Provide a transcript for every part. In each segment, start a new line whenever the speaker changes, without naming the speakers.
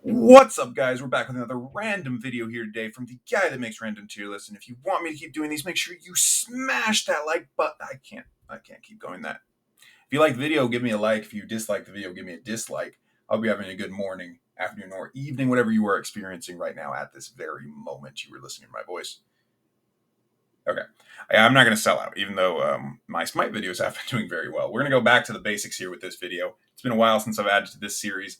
What's up, guys? We're back with another random video here today from the guy that makes random tier lists. And if you want me to keep doing these, make sure you smash that like button. I can't keep going that. If you like the video, give me a like. If you dislike the video, give me a dislike. I'll be having a good morning, afternoon, or evening, whatever you are experiencing right now at this very moment you were listening to my voice. Okay. I'm not going to sell out, even though my Smite videos have been doing very well. We're going to go back to the basics here with this video. It's been a while since I've added to this series.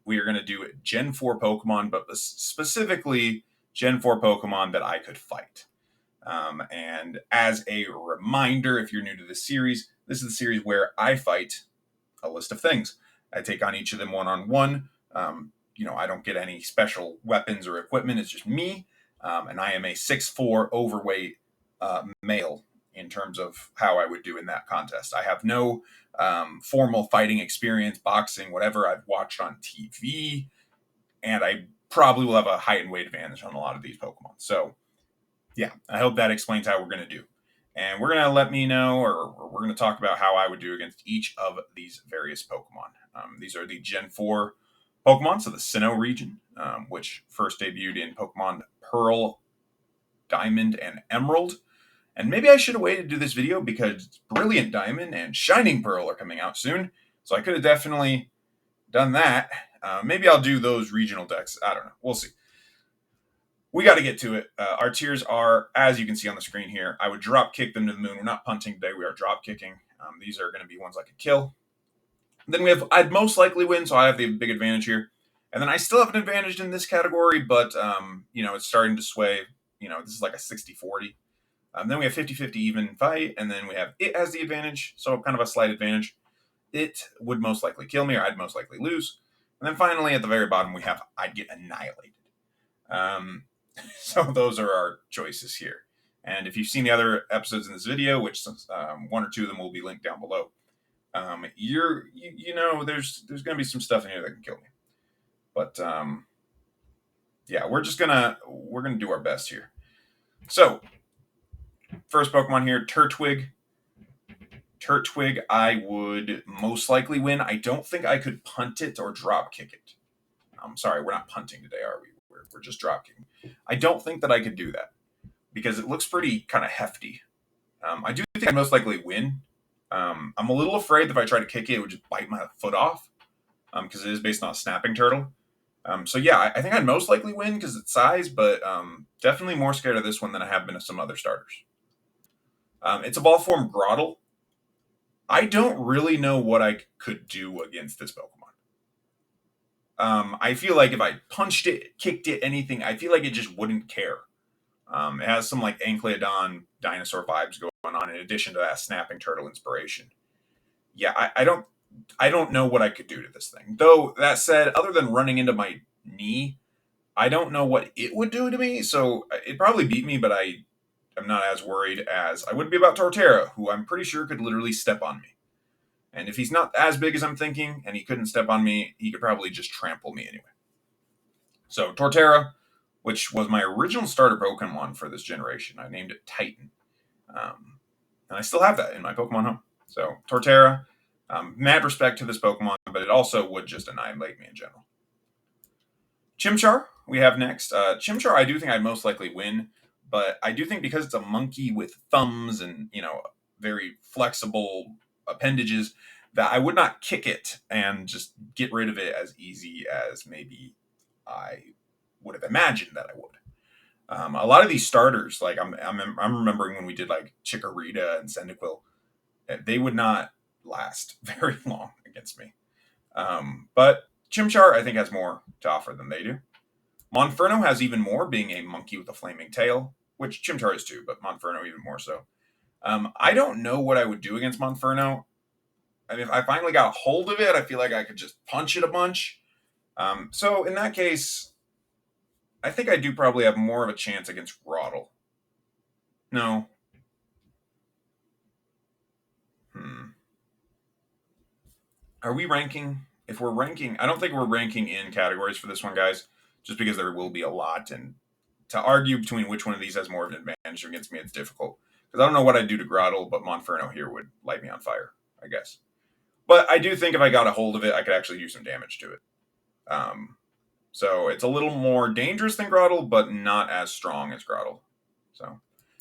We are going to do Gen 4 Pokemon, but specifically Gen 4 Pokemon that I could fight. And as a reminder, if you're new to this is the series where I fight a list of things. I take on each of them one-on-one. I don't get any special weapons or equipment. It's just me. And I am a 6'4" overweight male in terms of how I would do in that contest. I have no formal fighting experience, boxing, whatever. I've watched on TV, and I probably will have a height and weight advantage on a lot of these Pokemon. So, yeah, I hope that explains how we're going to do. And we're going to let me know, or we're going to talk about how I would do against each of these various Pokemon. These are the Gen 4 Pokemon, so the Sinnoh region, which first debuted in Pokemon Pearl, Diamond, and Emerald. And maybe I should have waited to do this video because Brilliant Diamond and Shining Pearl are coming out soon. So I could have definitely done that. Maybe I'll do those regional decks. I don't know. We'll see. We got to get to it. Our tiers are, as you can see on the screen here, I would drop kick them to the moon. We're not punting today. We are drop kicking. These are going to be ones I could kill. Then we have, I'd most likely win, so I have the big advantage here. And then I still have an advantage in this category, but, it's starting to sway. This is like a 60-40. Then we have 50-50 even fight, and then we have it has the advantage, so kind of a slight advantage. It would most likely kill me, or I'd most likely lose. And then finally, at the very bottom, we have I'd get annihilated. So those are our choices here. And if you've seen the other episodes in this video, which one or two of them will be linked down below, there's going to be some stuff in here that can kill me. But we're gonna do our best here. So first Pokemon here, Turtwig. Turtwig, I would most likely win. I don't think I could punt it or drop kick it. I'm sorry, we're not punting today, are we? We're just drop kicking. I don't think that I could do that because it looks pretty kind of hefty. I do think I'd most likely win. I'm a little afraid that if I try to kick it would just bite my foot off because it is based on a snapping turtle. I think I'd most likely win because it's size, but definitely more scared of this one than I have been of some other starters. It's a ball form Grottle. I don't really know what I could do against this Pokemon. I feel like if I punched it, kicked it, anything, I feel like it just wouldn't care. It has some like Ankleodon dinosaur vibes going on in addition to that snapping turtle inspiration. Yeah, I don't know what I could do to this thing. Though, that said, other than running into my knee, I don't know what it would do to me. So it'd probably beat me, but I'm not as worried as I would be about Torterra, who I'm pretty sure could literally step on me. And if he's not as big as I'm thinking, and he couldn't step on me, he could probably just trample me anyway. So Torterra, which was my original starter Pokemon for this generation. I named it Titan. And I still have that in my Pokemon home. So Torterra, mad respect to this Pokemon, but it also would just annihilate me in general. Chimchar, we have next. Chimchar, I do think I'd most likely win, but I do think because it's a monkey with thumbs and, very flexible appendages, that I would not kick it and just get rid of it as easy as maybe I would have imagined that I would. A lot of these starters, like I'm remembering when we did like Chikorita and Cyndaquil, they would not last very long against me. But Chimchar, I think, has more to offer than they do. Monferno has even more, being a monkey with a flaming tail, which Chimchar is too, but Monferno even more so. I don't know what I would do against Monferno. I mean, if I finally got a hold of it, I feel like I could just punch it a bunch. So in that case, I think I do probably have more of a chance against Grottle. No. Are we ranking? If we're ranking, I don't think we're ranking in categories for this one, guys, just because there will be a lot. And to argue between which one of these has more of an advantage against me, it's difficult. Because I don't know what I'd do to Grottle, but Monferno here would light me on fire, I guess. But I do think if I got a hold of it, I could actually do some damage to it. So it's a little more dangerous than Grotle, but not as strong as Grotle. So,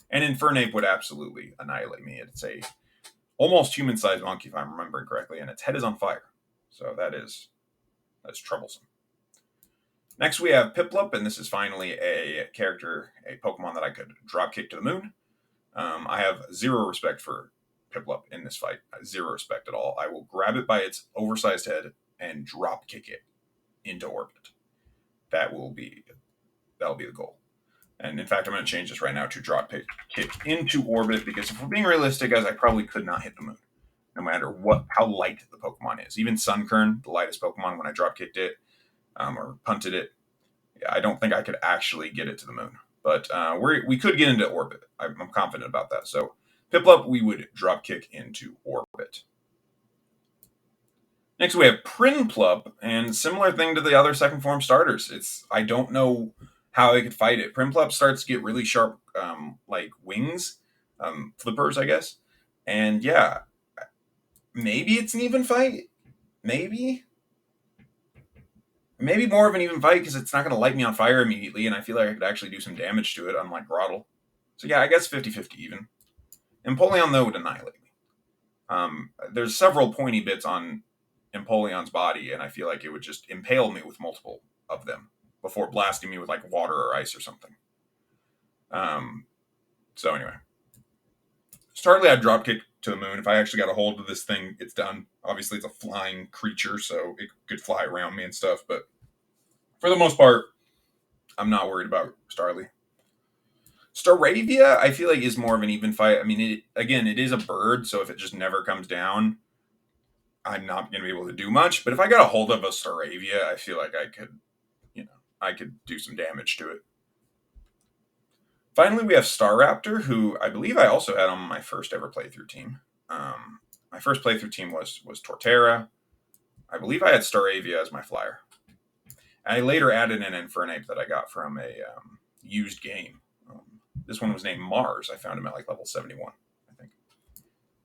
and Infernape would absolutely annihilate me. It's a almost human-sized monkey, if I'm remembering correctly, and its head is on fire. So that's troublesome. Next, we have Piplup, and this is finally a character, a Pokemon that I could drop kick to the moon. I have zero respect for Piplup in this fight. Zero respect at all. I will grab it by its oversized head and drop kick it into orbit. That'll be the goal. And in fact, I'm going to change this right now to drop kick into orbit, because if we're being realistic, guys, I probably could not hit the moon, no matter how light the Pokemon is. Even Sunkern, the lightest Pokemon, when I drop kicked it or punted it, I don't think I could actually get it to the moon. But we could get into orbit. I'm confident about that. So Piplup, we would drop kick into orbit. Next, we have Prinplup, and similar thing to the other second form starters. I don't know how they could fight it. Prinplup starts to get really sharp, like wings, flippers, I guess. And yeah, maybe it's an even fight. Maybe more of an even fight, because it's not going to light me on fire immediately, and I feel like I could actually do some damage to it, unlike Grotle. So yeah, I guess 50-50 even. Empoleon, though, would annihilate me. There's several pointy bits on Empoleon's body, and I feel like it would just impale me with multiple of them before blasting me with like water or ice or something. So anyway, Starly, I'd drop kick to the moon. If I actually got a hold of this thing, it's done. Obviously, it's a flying creature, so it could fly around me and stuff, but for the most part, I'm not worried about Starly. Staravia, I feel like, is more of an even fight. I mean, it is a bird, so if it just never comes down, I'm not going to be able to do much. But if I got a hold of a Staravia, I feel like I could do some damage to it. Finally, we have Staraptor, who I believe I also had on my first ever playthrough team. My first playthrough team was Torterra. I believe I had Staravia as my flyer. I later added an Infernape that I got from a used game. This one was named Mars. I found him at like level 71, I think.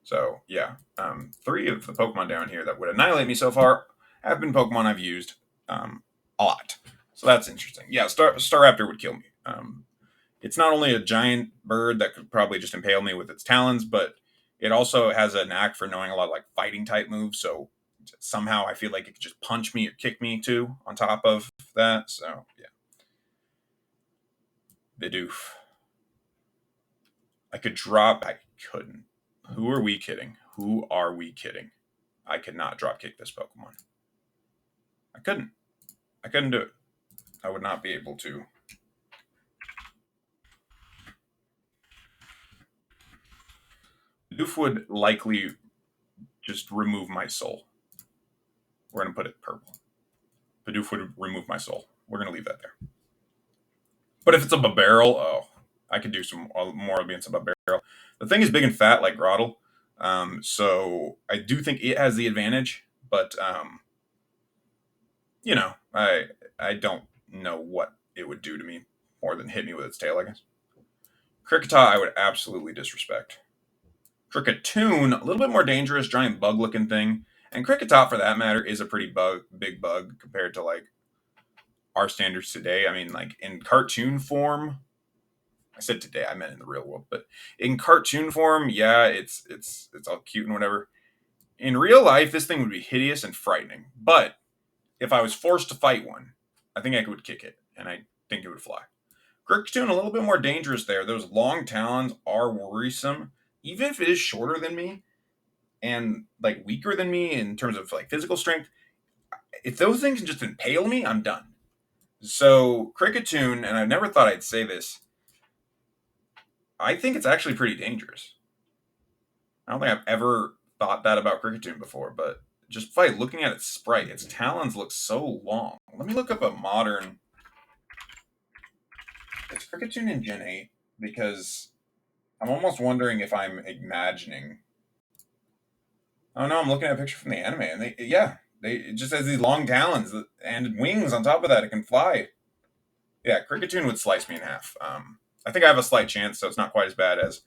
So yeah, 3 of the Pokemon down here that would annihilate me so far have been Pokemon I've used a lot. So that's interesting. Yeah, Staraptor would kill me. It's not only a giant bird that could probably just impale me with its talons, but it also has a knack for knowing a lot of like fighting type moves. So somehow I feel like it could just punch me or kick me too on top of that. So yeah. Bidoof. I could drop. I couldn't. Who are we kidding? Who are we kidding? I could not drop kick this Pokemon. I couldn't. I couldn't do it. I would not be able to. Bidoof would likely just remove my soul. We're going to put it purple. Bidoof would remove my soul. We're going to leave that there. But if it's a Babarrel, oh, I could do some more against a Babarrel. The thing is big and fat like Grotle, so I do think it has the advantage. But I don't know what it would do to me more than hit me with its tail, I guess. Qriketoon, I would absolutely disrespect. Qriketoon, a little bit more dangerous, giant bug-looking thing. And Qriketoon, for that matter, is a pretty big bug compared to like our standards today. I mean, like in cartoon form, I said today, I meant in the real world, but in cartoon form, yeah, it's all cute and whatever. In real life, this thing would be hideous and frightening. But if I was forced to fight one, I think I would kick it, and I think it would fly. Qriketoon, a little bit more dangerous there. Those long talons are worrisome, even if it is shorter than me and like weaker than me in terms of like physical strength. If those things can just impale me, I'm done. So Qriketoon, and I never thought I'd say this, I think it's actually pretty dangerous. I don't think I've ever thought that about Qriketoon before, but just by looking at its sprite, its talons look so long. Let me look up a modern. It's Qriketoon in Gen 8, because I'm almost wondering if I'm imagining. Oh no, I'm looking at a picture from the anime, and it just has these long talons and wings on top of that. It can fly. Yeah, Qriketoon would slice me in half. I think I have a slight chance, so it's not quite as bad as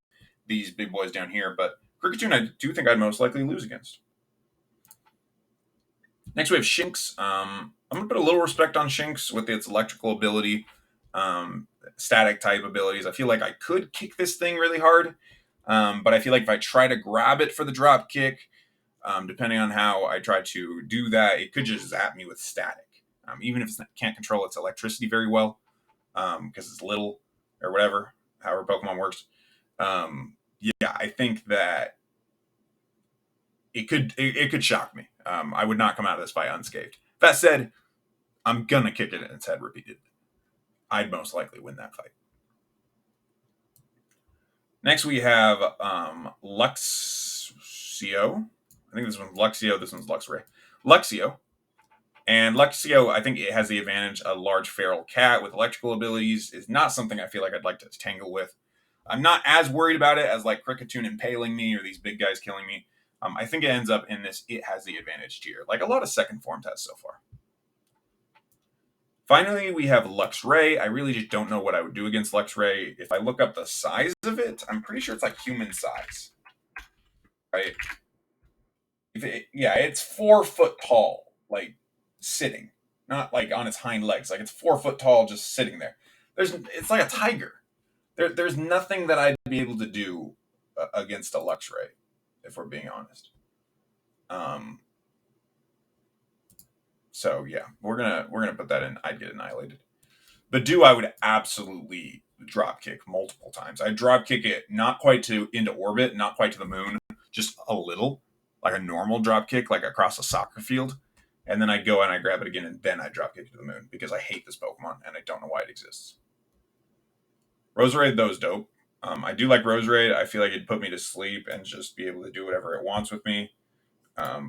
these big boys down here, but Qriketoon, I do think I'd most likely lose against. Next, we have Shinx. I'm going to put a little respect on Shinx with its electrical ability, static type abilities. I feel like I could kick this thing really hard, but I feel like if I try to grab it for the drop kick, depending on how I try to do that, it could just zap me with static. Even if it can't control its electricity very well, because it's little or whatever, however Pokemon works. Yeah, I think that it could shock me. I would not come out of this fight unscathed. That said, I'm gonna kick it in its head repeatedly. I'd most likely win that fight. Next we have Luxio. I think this one's Luxio. This one's Lux Ray. Luxio. And Luxio, I think it has the advantage. A large feral cat with electrical abilities is not something I feel like I'd like to tangle with. I'm not as worried about it as like Qriketoon impaling me or these big guys killing me. I think it ends up in this, it has the advantage tier, like a lot of second forms has so far. Finally, we have Lux Ray. I really just don't know what I would do against Lux Ray. If I look up the size of it, I'm pretty sure it's like human size. Right? Yeah, it's 4 foot tall, like sitting, not like on its hind legs. Like it's 4 foot tall, just sitting there. It's like a tiger. There's nothing that I'd be able to do against a Lux Ray, if we're being honest. So yeah, we're gonna put that in. I'd get annihilated. But I would absolutely drop kick multiple times. I'd drop kick it not quite into orbit, not quite to the moon, just a little, like a normal drop kick, like across a soccer field. And then I'd go and I grab it again, and then I drop kick it to the moon because I hate this Pokemon and I don't know why it exists. Roserade, though, is dope. I do like Roserade. I feel like it'd put me to sleep and just be able to do whatever it wants with me.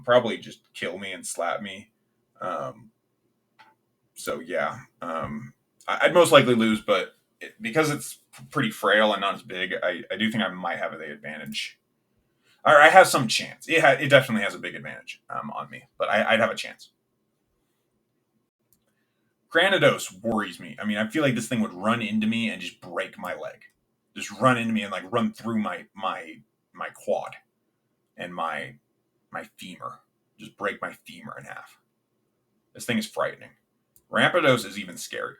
Probably just kill me and slap me. So yeah, I'd most likely lose, but because it's pretty frail and not as big, I do think I might have the advantage. Or I have some chance. It definitely has a big advantage on me, but I'd have a chance. Granados worries me. I mean, I feel like this thing would run into me and just break my leg. Just run into me and like run through my quad and my femur. Just break my femur in half. This thing is frightening. Rampardos is even scarier.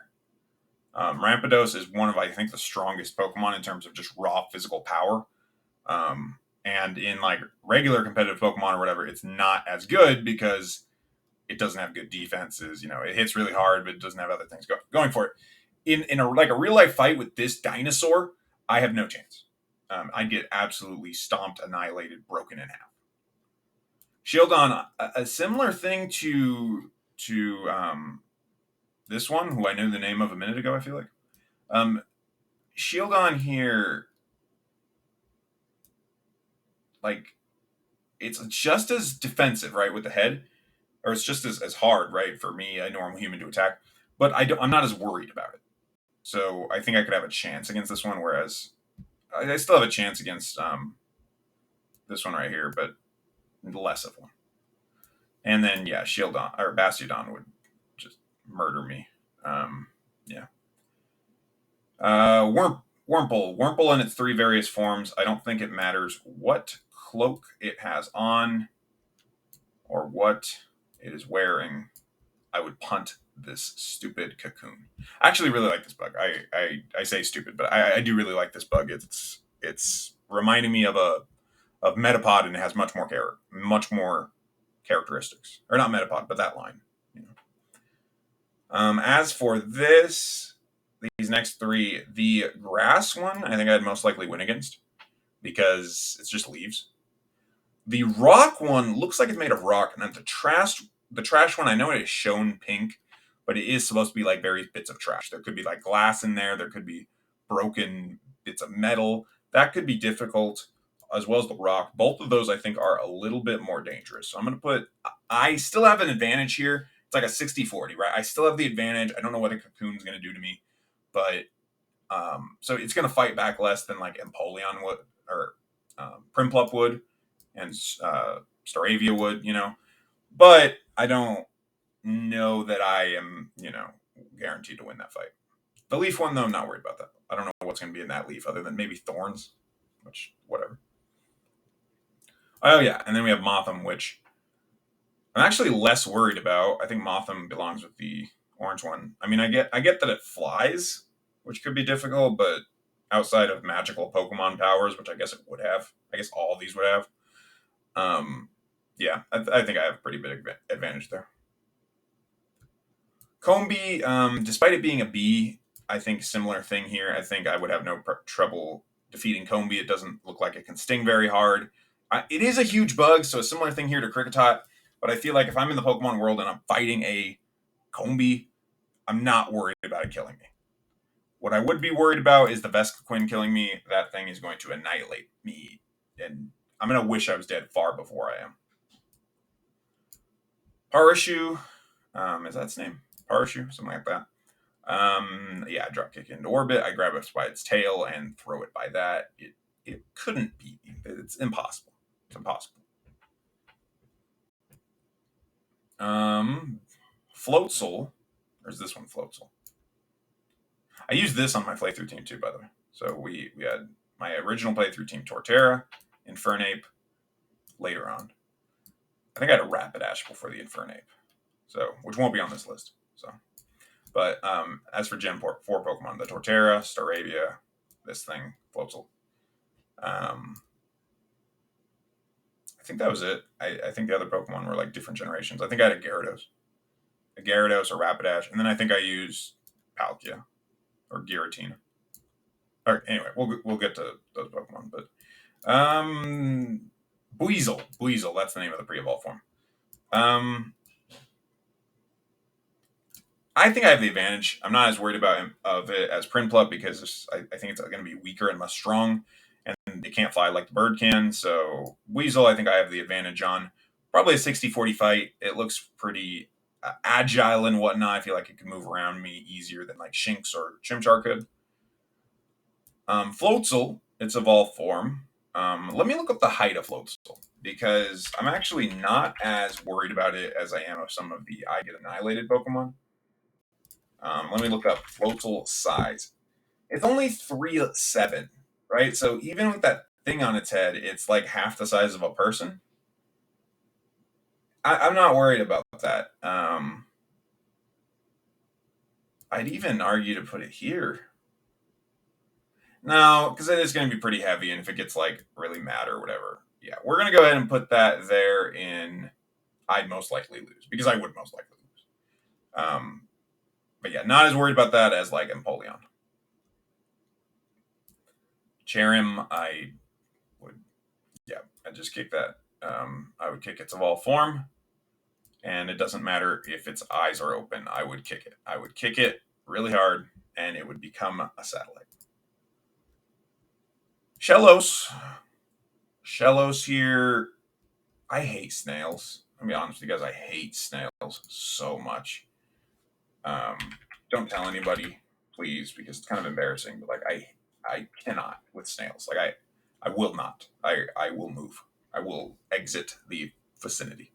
Rampardos is one of, I think, the strongest Pokemon in terms of just raw physical power. And in like regular competitive Pokemon or whatever, it's not as good because it doesn't have good defenses. You know, it hits really hard, but it doesn't have other things going for it. In a real life fight with this dinosaur, I have no chance. I'd get absolutely stomped, annihilated, broken in half. Shieldon, a similar thing to this one, who I knew the name of a minute ago, I feel like. Shieldon here, like, it's just as defensive, right, with the head, or it's just as hard, right, for me, a normal human, to attack. But I'm not as worried about it. So I think I could have a chance against this one, whereas I still have a chance against this one right here, but less of one. And then, yeah, Shieldon, or Bastiodon would just murder me. Yeah. Wormpole. Wormpole in its 3 various forms. I don't think it matters what cloak it has on or what it is wearing. I would punt this stupid cocoon. I actually really like this bug. I say stupid, but I do really like this bug. It's reminding me of Metapod, and it has much more characteristics. Or not Metapod, but that line. You know. As for these next 3, the grass one, I think I'd most likely win against because it's just leaves. The rock one looks like it's made of rock, and then the trash one, I know it is shown pink, but it is supposed to be like various bits of trash. There could be like glass in there. There could be broken bits of metal. That could be difficult, as well as the rock. Both of those, I think, are a little bit more dangerous. So I'm going to put, I still have an advantage here. It's like a 60-40, right? I still have the advantage. I don't know what a cocoon's going to do to me, but so it's going to fight back less than like Empoleon would, or Primplup would, and Staravia would, you know. But I don't know that I am, you know, guaranteed to win that fight. The Leaf one, though, I'm not worried about that. I don't know what's going to be in that Leaf other than maybe Thorns, which, whatever. Oh, yeah, and then we have Motham, which I'm actually less worried about. I think Mothim belongs with the orange one. I mean, I get that it flies, which could be difficult, but outside of magical Pokemon powers, which I guess it would have, I guess all of these would have. Yeah, I think I have a pretty big advantage there. Combee, despite it being a B, I think similar thing here. I think I would have no trouble defeating Combee. It doesn't look like it can sting very hard. It is a huge bug, so a similar thing here to Qriketoon. But I feel like if I'm in the Pokemon world and I'm fighting a Combee, I'm not worried about it killing me. What I would be worried about is the Vespiquen killing me. That thing is going to annihilate me, and I'm going to wish I was dead far before I am. Parachute, is that its name? Parachute, something like that. Yeah, drop kick into orbit. I grab it by its tail and throw it by that. It couldn't beat me. It's impossible. It's impossible. Floatzel. Or is this one Floatzel? I used this on my playthrough team too, by the way. So we had my original playthrough team Torterra, Infernape, later on. I think I had a Rapidash before the Infernape, so which won't be on this list. So, but as for Gen 4 Pokemon, the Torterra, Staravia, this thing, Floatzel. I think that was it. I think the other Pokemon were like different generations. I think I had a Gyarados, a Rapidash, and then I think I used Palkia or Giratina. Or anyway, we'll get to those Pokemon, but Weasel, that's the name of the pre-evolved form. I think I have the advantage. I'm not as worried of it as Prinplup because I think it's going to be weaker and less strong, and it can't fly like the bird can. So Weasel, I think I have the advantage on. Probably a 60-40 fight. It looks pretty agile and whatnot. I feel like it can move around me easier than like Shinx or Chimchar could. Floatzel, its evolved form. Let me look up the height of Floatzel because I'm actually not as worried about it as I am of some of the I Get Annihilated Pokemon. Let me look up Floatzel size. It's only 3'7", right? So even with that thing on its head, it's like half the size of a person. I'm not worried about that. I'd even argue to put it here. No, because it is going to be pretty heavy, and if it gets like really mad or whatever, yeah, we're going to go ahead and put that there in I'd most likely lose, because I would most likely lose. But yeah, not as worried about that as like Empoleon. Cherim, I would, yeah, I'd just kick that. I would kick its evolved form, and it doesn't matter if its eyes are open. I would kick it. I would kick it really hard, and it would become a satellite. Shellos here. I hate snails. I'll be honest with you guys. I hate snails so much. Don't tell anybody, please, because it's kind of embarrassing. But like, I cannot with snails. Like, I will not. I will move. I will exit the vicinity.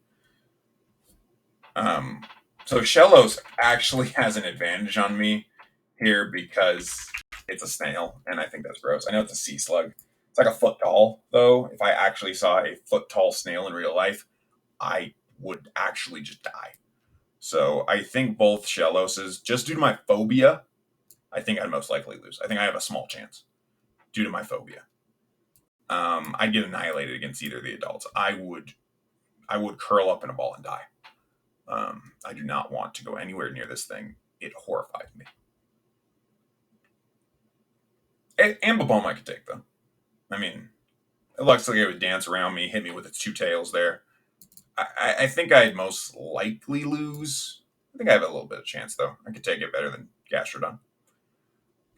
So Shellos actually has an advantage on me here because it's a snail, and I think that's gross. I know it's a sea slug. It's like a foot tall, though. If I actually saw a foot tall snail in real life, I would actually just die. So I think both Shelloses, just due to my phobia, I think I'd most likely lose. I think I have a small chance due to my phobia. I'd get annihilated against either of the adults. I would curl up in a ball and die. I do not want to go anywhere near this thing. It horrifies me. Ambipom I could take, though. I mean, it looks like it would dance around me, hit me with its two tails there. I think I'd most likely lose. I think I have a little bit of chance, though. I could take it better than Gastrodon.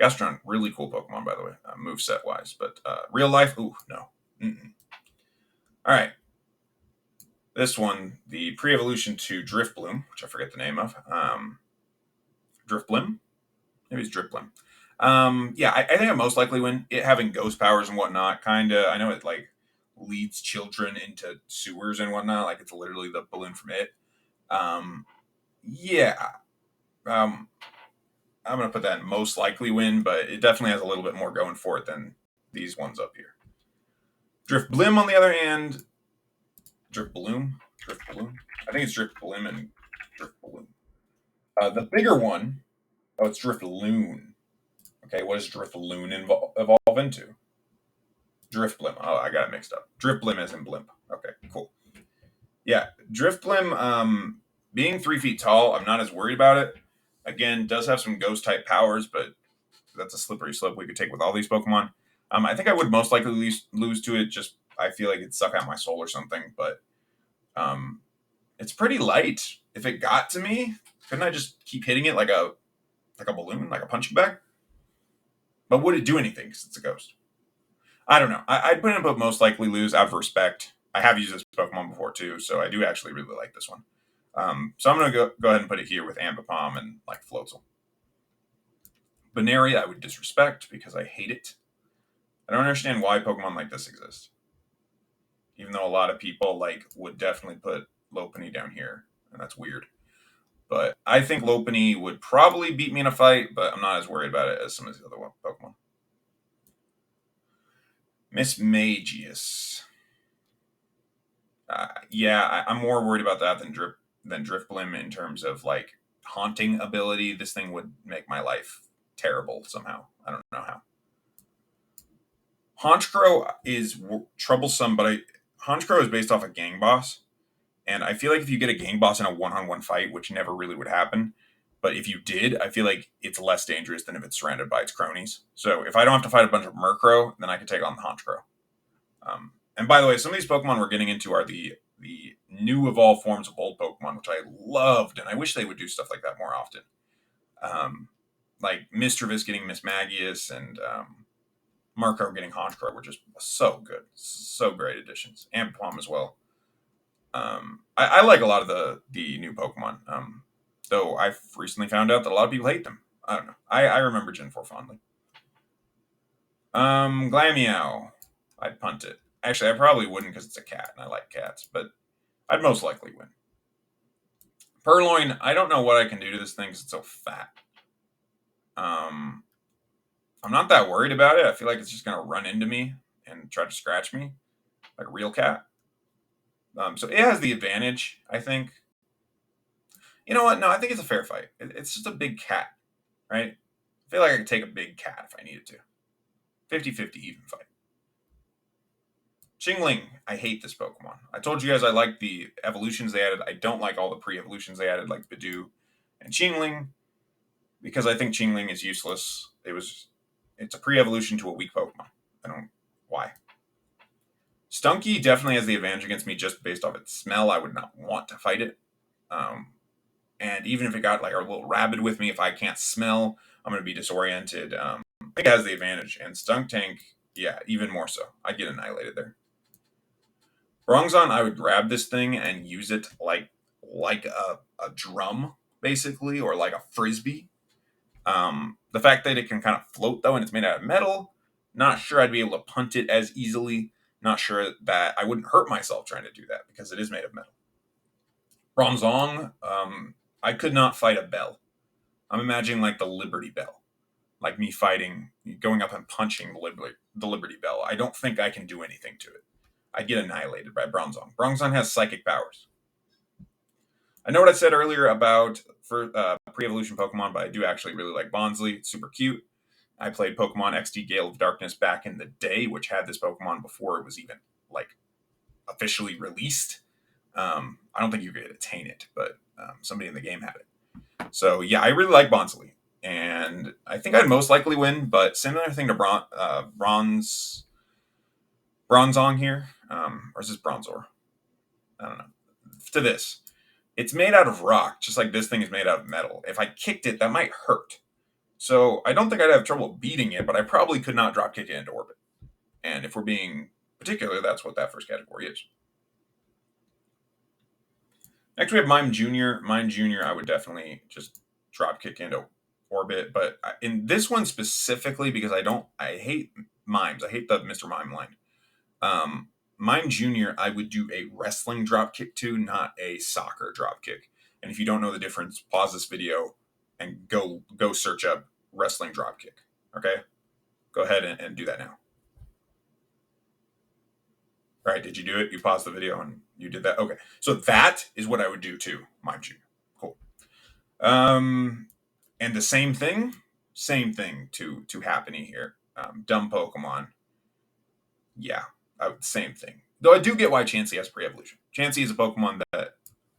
Gastrodon, really cool Pokemon, by the way, moveset-wise. But real life, ooh, no. All right. This one, the pre-evolution to Drifblim, which I forget the name of. Drifblim? Maybe it's Drifblim. Yeah, I think I most likely win. It having ghost powers and whatnot, kind of. I know it, like, leads children into sewers and whatnot. Like, it's literally the balloon from it. Yeah. I'm going to put that in most likely win, but it definitely has a little bit more going for it than these ones up here. Drifblim, on the other hand, Drifbloom. I think it's Drifblim and Drifblim. The bigger one, oh, it's Drifloon. Okay, what does Drifloon evolve into? Drifblim. Oh, I got it mixed up. Drifblim as in blimp. Okay, cool. Yeah, Drifblim, being 3 feet tall, I'm not as worried about it. Again, does have some ghost type powers, but that's a slippery slope we could take with all these Pokemon. I think I would most likely lose to it. Just I feel like it'd suck out my soul or something. But um, it's pretty light. If it got to me, couldn't I just keep hitting it like a balloon, like a punching bag? But would it do anything? Because it's a ghost. I don't know. I'd put it but most likely lose out of respect. I have used this Pokemon before too, so I do actually really like this one. So I'm gonna go ahead and put it here with Ambipom and like Floatzel. Benaria I would disrespect because I hate it. I don't understand why Pokemon like this exist. Even though a lot of people like would definitely put Lopunny down here, and that's weird. But I think Lopunny would probably beat me in a fight, but I'm not as worried about it as some of the other Pokemon. Mismagius. Yeah, I'm more worried about that than Drifblim in terms of like haunting ability. This thing would make my life terrible somehow. I don't know how. Honchkrow is troublesome, but Honchkrow is based off a gang boss, and I feel like if you get a gang boss in a one-on-one fight, which never really would happen, but if you did, I feel like it's less dangerous than if it's surrounded by its cronies. So if I don't have to fight a bunch of Murkrow, then I can take on the Honchkrow. And by the way, some of these Pokemon we're getting into are the new evolved forms of old Pokemon, which I loved, and I wish they would do stuff like that more often. Like Mischievous getting Mismagius and Murkrow getting Honchkrow were just so good, so great additions, and Plum as well. I like a lot of the new Pokemon, though I've recently found out that a lot of people hate them. I don't know. I remember Gen 4 fondly. Glamio. I'd punt it. Actually, I probably wouldn't because it's a cat and I like cats, but I'd most likely win. Purloin, I don't know what I can do to this thing because it's so fat. I'm not that worried about it. I feel like it's just going to run into me and try to scratch me like a real cat. So it has the advantage, I think. You know what? No, I think it's a fair fight. It's just a big cat, right? I feel like I could take a big cat if I needed to. 50-50 even fight. Chingling, I hate this Pokemon. I told you guys I like the evolutions they added. I don't like all the pre-evolutions they added, like Bidoof and Chingling, because I think Chingling is useless. It's a pre-evolution to a weak Pokemon. I don't why. Stunky definitely has the advantage against me just based off its smell. I would not want to fight it. And even if it got like a little rabid with me, if I can't smell, I'm going to be disoriented. I think it has the advantage. And Stunk Tank, yeah, even more so. I'd get annihilated there. Bronzong, I would grab this thing and use it like a drum, basically, or like a frisbee. The fact that it can kind of float, though, and it's made out of metal, not sure I'd be able to punt it as easily. Not sure that I wouldn't hurt myself trying to do that because it is made of metal. Bronzong, I could not fight a bell. I'm imagining like the Liberty Bell, like me going up and punching the Liberty Bell. I don't think I can do anything to it. I'd get annihilated by Bronzong. Bronzong has psychic powers. I know what I said earlier about pre-evolution Pokemon, but I do actually really like Bonsly. It's super cute. I played Pokemon XD Gale of Darkness back in the day, which had this Pokemon before it was even like officially released. I don't think you could attain it, but somebody in the game had it. So yeah, I really like Bonsly, and I think I'd most likely win. But similar thing to Bronzong here, or is this Bronzor? I don't know. To this, it's made out of rock, just like this thing is made out of metal. If I kicked it, that might hurt. So I don't think I'd have trouble beating it, but I probably could not drop kick it into orbit. And if we're being particular, that's what that first category is. Next, we have Mime Jr. Mime Jr. I would definitely just drop kick into orbit, but in this one specifically, because I hate mimes. I hate the Mr. Mime line. Mime Jr. I would do a wrestling drop kick to, not a soccer drop kick. And if you don't know the difference, pause this video and go search up wrestling drop kick. Okay, go ahead and do that now. Right? Did you do it? You paused the video and you did that? Okay. So that is what I would do too, Mime Jr. Cool. And the same thing to Happiny here. Dumb Pokemon. Yeah, same thing. Though I do get why Chansey has pre-evolution. Chansey is a Pokemon that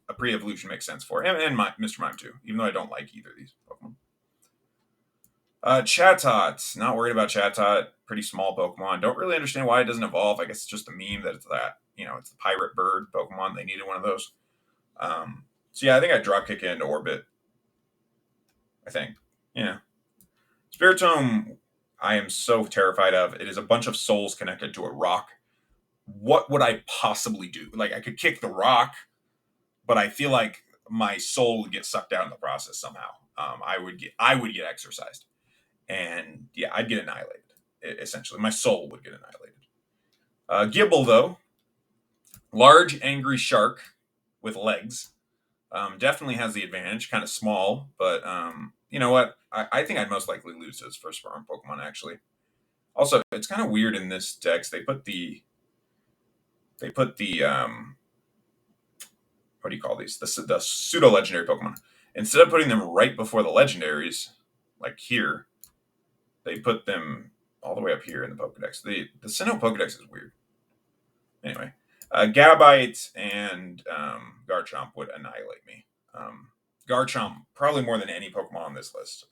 a pre-evolution makes sense for, and Mr. Mime too, even though I don't like either of these Pokemon. Chatot. Not worried about Chatot. Pretty small Pokemon. Don't really understand why it doesn't evolve. I guess it's just a meme that it's that. It's the pirate bird Pokemon. They needed one of those. So yeah, I think I drop kick it into orbit. I think. Yeah. Spiritomb, I am so terrified of. It is a bunch of souls connected to a rock. What would I possibly do? Like, I could kick the rock, but I feel like my soul would get sucked out in the process somehow. I would get exercised, and yeah, I'd get annihilated. Essentially, my soul would get annihilated. Gibble, though, large angry shark with legs, definitely has the advantage. Kind of small, but you know what? I think I'd most likely lose to his first farm Pokemon, actually. Also, it's kind of weird in this dex. They put the what do you call these? The pseudo legendary Pokemon. Instead of putting them right before the legendaries, like here, they put them all the way up here in the Pokedex. The Sinnoh Pokedex is weird. Anyway, Gabite and Garchomp would annihilate me. Garchomp, probably more than any Pokemon on this list.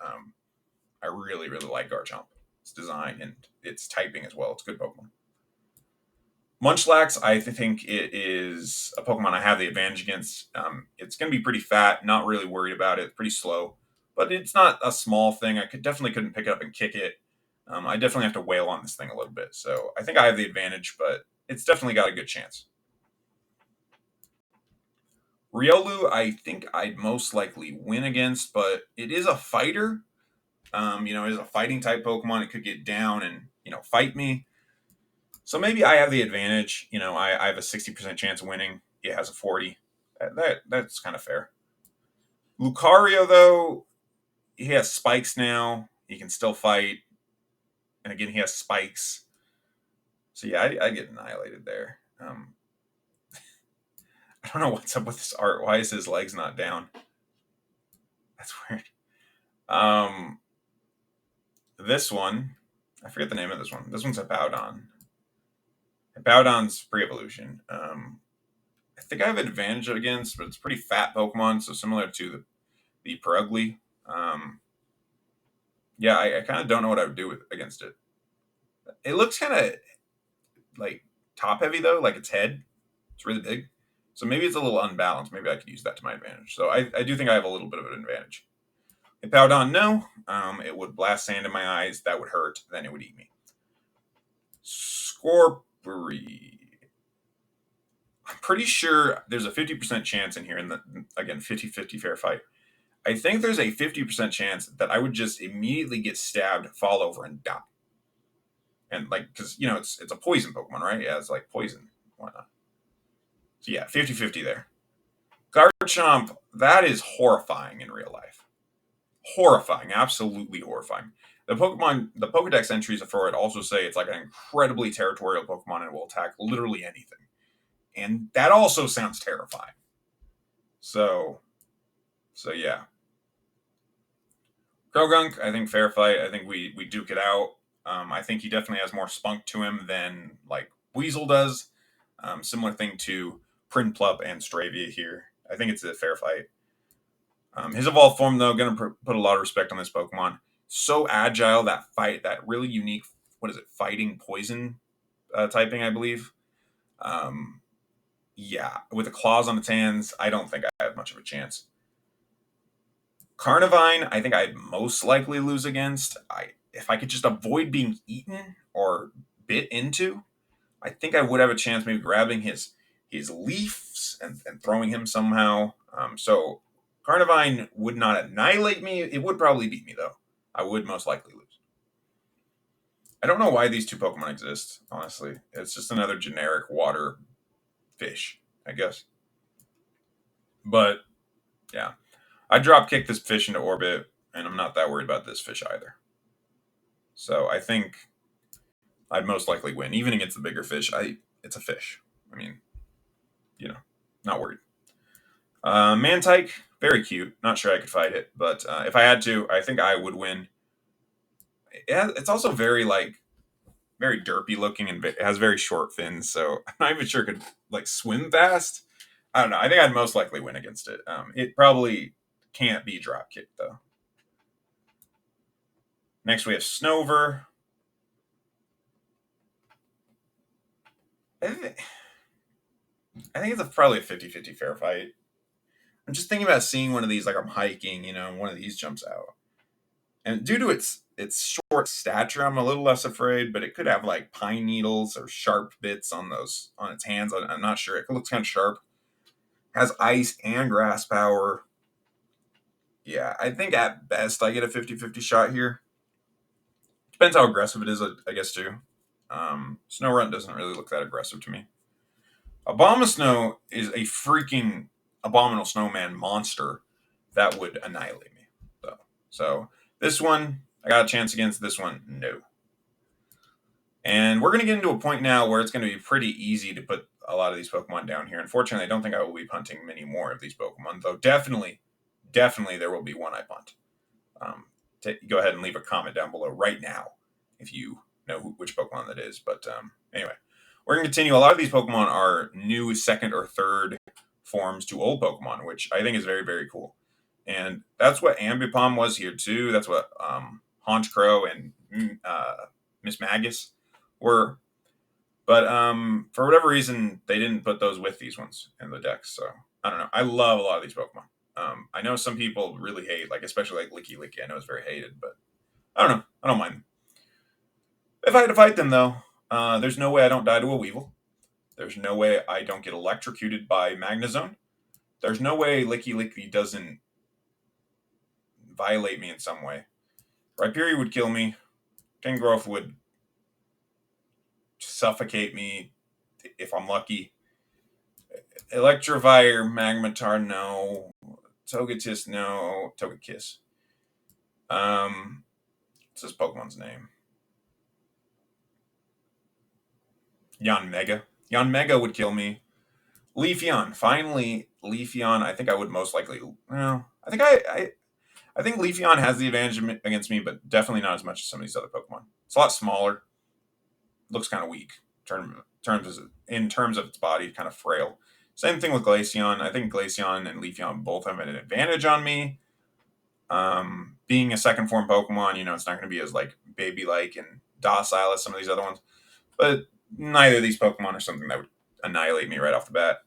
I really, really like Garchomp. Its design and its typing as well. It's a good Pokemon. Munchlax, I think it is a Pokemon I have the advantage against. It's going to be pretty fat, not really worried about it, pretty slow. But it's not a small thing. I definitely couldn't pick it up and kick it. I definitely have to wail on this thing a little bit. So I think I have the advantage, but it's definitely got a good chance. Riolu, I think I'd most likely win against, but it is a fighter. It is a fighting type Pokemon. It could get down and, fight me. So maybe I have the advantage. I have a 60% chance of winning. It has a 40. That's kind of fair. Lucario, though, he has spikes now. He can still fight. And again, he has spikes. So yeah, I get annihilated there. I don't know what's up with this art. Why is his legs not down? That's weird. This one, I forget the name of this one. This one's a Bowdon. Bowdon's pre-evolution. I think I have an advantage against, but it's pretty fat Pokemon, so similar to the Perugly. Yeah, I kind of don't know what I would do against it. It looks kind of like top heavy though, like its head. It's really big, so maybe it's a little unbalanced. Maybe I could use that to my advantage. So I do think I have a little bit of an advantage. If Bowdon, no, it would blast sand in my eyes. That would hurt. Then it would eat me. Scorpi. I'm pretty sure there's a 50% chance in here, and again, 50-50 fair fight. I think there's a 50% chance that I would just immediately get stabbed, fall over, and die. And because it's a poison Pokemon, right? Yeah, it's like poison, whatnot. So yeah, 50-50 there. Garchomp, that is horrifying in real life. Horrifying, absolutely horrifying. The Pokedex entries for it also say it's like an incredibly territorial Pokemon and will attack literally anything. And that also sounds terrifying. So yeah. Croagunk, I think fair fight. I think we duke it out. I think he definitely has more spunk to him than like Weasel does. Similar thing to Prinplup and Stravia here. I think it's a fair fight. His evolved form, though, going to put a lot of respect on this Pokemon. So agile, that really unique, fighting poison typing, I believe. Yeah, with the claws on its hands, I don't think I have much of a chance. Carnivine, I think I'd most likely lose against. If I could just avoid being eaten or bit into, I think I would have a chance maybe grabbing his leaves and throwing him somehow. So Carnivine would not annihilate me. It would probably beat me, though. I would most likely lose. I don't know why these two Pokemon exist, honestly. It's just another generic water fish, I guess. But, yeah. I drop kick this fish into orbit, and I'm not that worried about this fish either. So I think I'd most likely win, even against the bigger fish. it's a fish. I mean, not worried. Mantike, very cute. Not sure I could fight it, but if I had to, I think I would win. It's also very derpy looking, and it has very short fins, so I'm not even sure it could swim fast. I don't know. I think I'd most likely win against it. It probably can't be drop kicked though. Next we have Snover. I think it's probably a 50-50 fair fight. I'm just thinking about seeing one of these I'm hiking, and one of these jumps out. And due to its short stature, I'm a little less afraid, but it could have pine needles or sharp bits on its hands. I'm not sure. It looks kind of sharp. Has ice and grass power. Yeah, I think at best I get a 50-50 shot here. Depends how aggressive it is, I guess, too. Snorunt doesn't really look that aggressive to me. Abomasnow is a freaking abominable snowman monster that would annihilate me, though. So this one, I got a chance against. This one, no. And we're going to get into a point now where it's going to be pretty easy to put a lot of these Pokemon down here. Unfortunately, I don't think I will be punting many more of these Pokemon, though definitely there will be one I punt. Go ahead and leave a comment down below right now if you know which Pokemon that is. But anyway, we're going to continue. A lot of these Pokemon are new second or third forms to old Pokemon, which I think is very, very cool. And that's what Ambipom was here too. That's what Honchkrow and Miss Magus were. But for whatever reason, they didn't put those with these ones in the decks. So I don't know. I love a lot of these Pokemon. I know some people really hate, especially Licky Licky. I know it's very hated, but I don't know. I don't mind them. If I had to fight them, though, there's no way I don't die to a Weevil. There's no way I don't get electrocuted by Magnezone. There's no way Licky Licky doesn't violate me in some way. Rhyperior would kill me. Tangrowth would suffocate me if I'm lucky. Electivire, Magnetar, no. Togekiss, no. Togekiss. What's this Pokemon's name? Yanmega. Yanmega would kill me. Leafeon. Finally, Leafeon. I think I would most likely. Well, I think I think Leafeon has the advantage against me, but definitely not as much as some of these other Pokemon. It's a lot smaller. Looks kind of weak. In terms of its body, kind of frail. Same thing with Glaceon. I think Glaceon and Leafeon both have an advantage on me. Being a second form Pokemon, it's not going to be as baby-like and docile as some of these other ones. But neither of these Pokemon are something that would annihilate me right off the bat.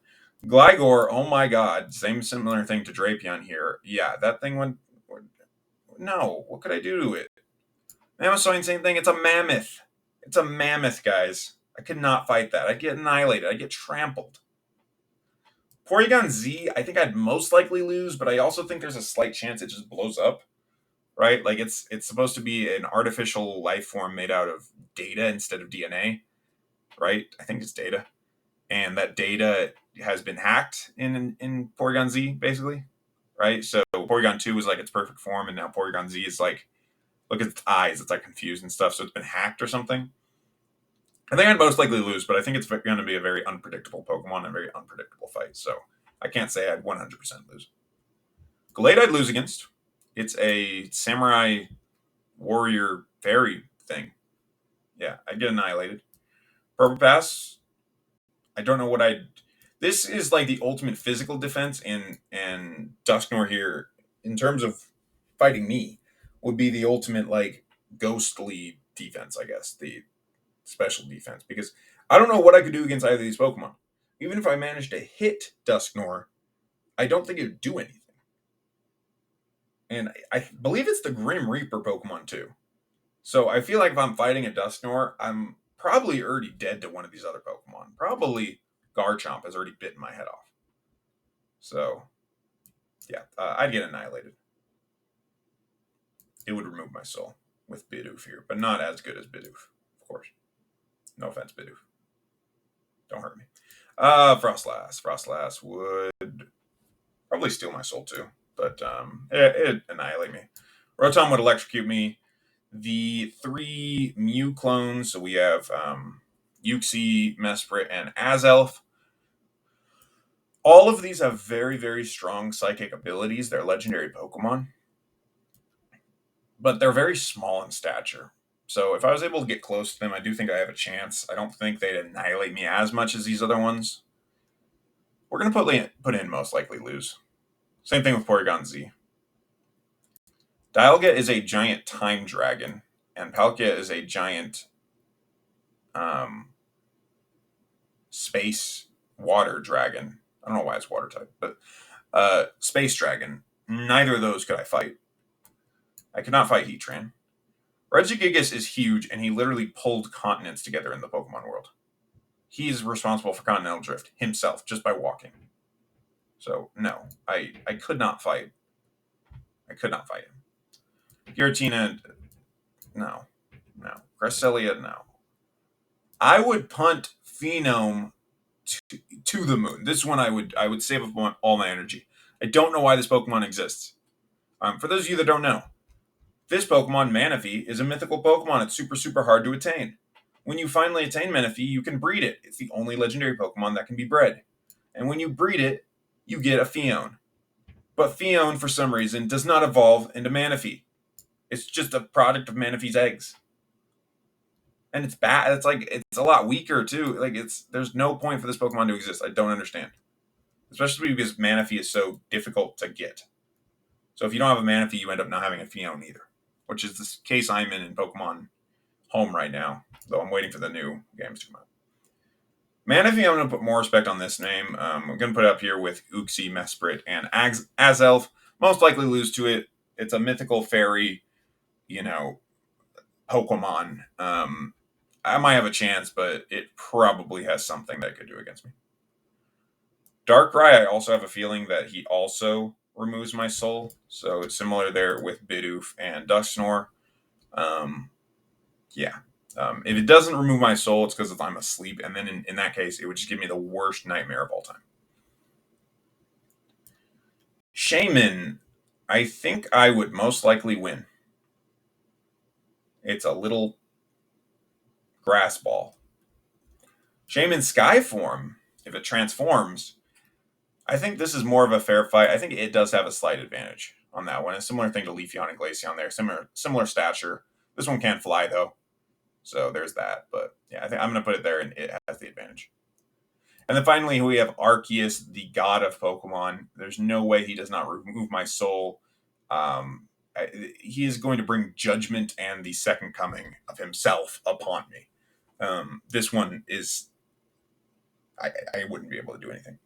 Gligar, oh my god, similar thing to Drapion here. Yeah, that thing went. No, what could I do to it? Mammoth, same thing. It's a mammoth. It's a mammoth, guys. I could not fight that. I'd get annihilated. I'd get trampled. Porygon Z, I think I'd most likely lose, but I also think there's a slight chance it just blows up. Right? It's supposed to be an artificial life form made out of data instead of DNA. Right? I think it's data. And that data has been hacked in Porygon Z, basically. Right? So Porygon 2 was its perfect form, and now Porygon Z is look at its eyes, it's confused and stuff, so it's been hacked or something. I think I'd most likely lose, but I think it's going to be a very unpredictable Pokemon and a very unpredictable fight, so I can't say I'd 100% lose. Gallade I'd lose against. It's a samurai warrior fairy thing. Yeah, I'd get annihilated. Purple Pass, I don't know what I'd... This is the ultimate physical defense, and Dusknoir here, in terms of fighting me, would be the ultimate ghostly defense, I guess, the special defense, because I don't know what I could do against either of these Pokemon. Even if I managed to hit Dusknoir, I don't think it would do anything. And I believe it's the Grim Reaper Pokemon too. So I feel like if I'm fighting a Dusknoir, I'm probably already dead to one of these other Pokemon. Probably Garchomp has already bitten my head off. So, yeah, I'd get annihilated. It would remove my soul with Bidoof here, but not as good as Bidoof, of course. No offense, Bidoof. Don't hurt me. Frostlass. Frostlass would probably steal my soul too, but it'd annihilate me. Rotom would electrocute me. The 3 Mew clones, so we have Uxie, Mesprit, and Azelf. All of these have very, very strong psychic abilities. They're legendary Pokemon, but they're very small in stature. So if I was able to get close to them, I do think I have a chance. I don't think they'd annihilate me as much as these other ones. We're going to put in most likely lose. Same thing with Porygon Z. Dialga is a giant time dragon, and Palkia is a giant space water dragon. I don't know why it's water type, but space dragon. Neither of those could I fight. I could not fight Heatran. Regigigas is huge, and he literally pulled continents together in the Pokemon world. He's responsible for Continental Drift himself, just by walking. So, no, I could not fight. I could not fight him. Giratina, no. Cresselia, no. I would punt Phenome to the moon. This one I would save up all my energy. I don't know why this Pokemon exists. For those of you that don't know, this Pokemon, Manaphy, is a mythical Pokemon. It's super, super hard to attain. When you finally attain Manaphy, you can breed it. It's the only legendary Pokemon that can be bred. And when you breed it, you get a Phione. But Phione, for some reason, does not evolve into Manaphy. It's just a product of Manaphy's eggs. And it's bad. It's a lot weaker, too. There's no point for this Pokemon to exist. I don't understand. Especially because Manaphy is so difficult to get. So if you don't have a Manaphy, you end up not having a Phione either. Which is the case I'm in Pokemon Home right now. Though I'm waiting for the new games to come out. Manaphy, I'm going to put more respect on this name. I'm going to put it up here with Uxie, Mesprit, and Azelf. Most likely lose to it. It's a mythical fairy, Pokemon. I might have a chance, but it probably has something that it could do against me. Darkrai, I also have a feeling that he also removes my soul. So it's similar there with Bidoof and Dusknoir. Yeah. If it doesn't remove my soul, it's because I'm asleep. And then in that case, it would just give me the worst nightmare of all time. Shaman, I think I would most likely win. It's a little grass ball. Shaman Sky form, if it transforms, I think this is more of a fair fight. I think it does have a slight advantage on that one. A similar thing to Leafeon and Glaceon there. Similar stature. This one can't fly, though. So there's that. But yeah, I think I'm going to put it there, and it has the advantage. And then finally, we have Arceus, the god of Pokemon. There's no way he does not remove my soul. He is going to bring judgment and the second coming of himself upon me. This one is... I wouldn't be able to do anything.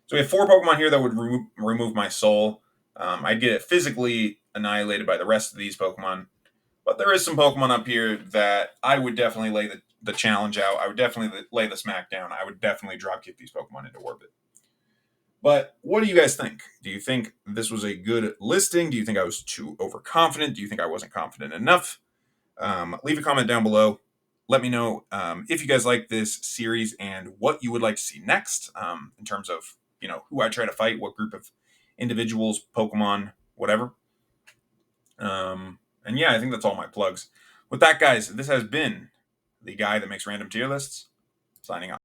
So we have 4 Pokemon here that would remove my soul. I'd get it physically annihilated by the rest of these Pokemon. But there is some Pokemon up here that I would definitely lay the challenge out. I would definitely lay the smack down. I would definitely dropkick these Pokemon into orbit. But what do you guys think? Do you think this was a good listing? Do you think I was too overconfident? Do you think I wasn't confident enough? Leave a comment down below. Let me know if you guys like this series and what you would like to see next in terms of, who I try to fight, what group of individuals, Pokemon, whatever. And yeah, I think that's all my plugs. With that, guys, this has been the guy that makes random tier lists, signing off.